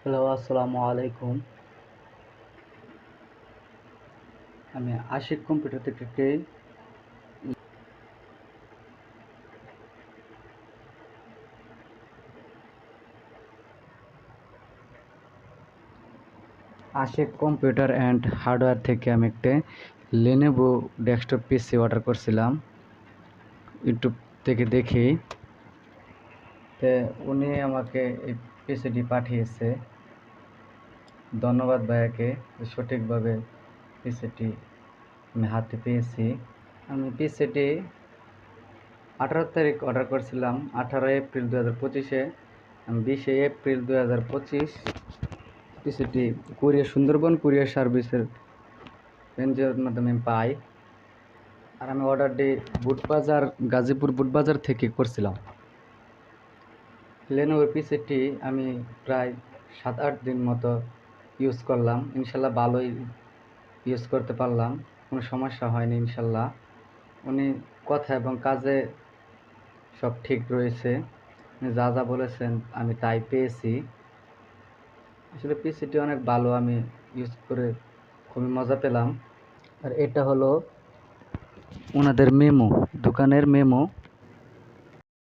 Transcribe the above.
Hello, আসসালামু আলাইকুম। আমি আশিক কম্পিউটার থেকে আশিক কম্পিউটার অ্যান্ড হার্ডওয়্যার থেকে আমি একটা লেনোভো ডেস্কটপ পিসি অর্ডার করছিলাম ইউটিউব থেকে দেখে। তো উনি আমাকে এই পিসিটি পাঠিয়েছে। ধন্যবাদ ভাইয়াকে, সঠিকভাবে পিসিটি আমি হাতে পেয়েছি। আমি পিসিটি 18 তারিখ অর্ডার করছিলাম, 18 এপ্রিল 2025-এ। আমি 20 এপ্রিল 2025 পিসিটি সুন্দরবন কুরিয়ার সার্ভিসের রেঞ্জের মাধ্যমে পাই। আর আমি অর্ডারটি গাজীপুর বুটবাজার থেকে করছিলাম। লেনোভো পিসিটি আমি প্রায় 7-8 দিন মতো ইউজ করলাম। ইনশাল্লাহ ভালোই ইউজ করতে পারলাম, কোনো সমস্যা হয়নি ইনশাল্লাহ। উনি কথা এবং কাজে সব ঠিক রয়েছে, উনি যা যা বলেছেন আমি তাই পেয়েছি। আসলে পিসিটি অনেক ভালো, আমি ইউজ করে খুবই মজা পেলাম। আর এটা হলো ওনাদের মেমো, দোকানের মেমো।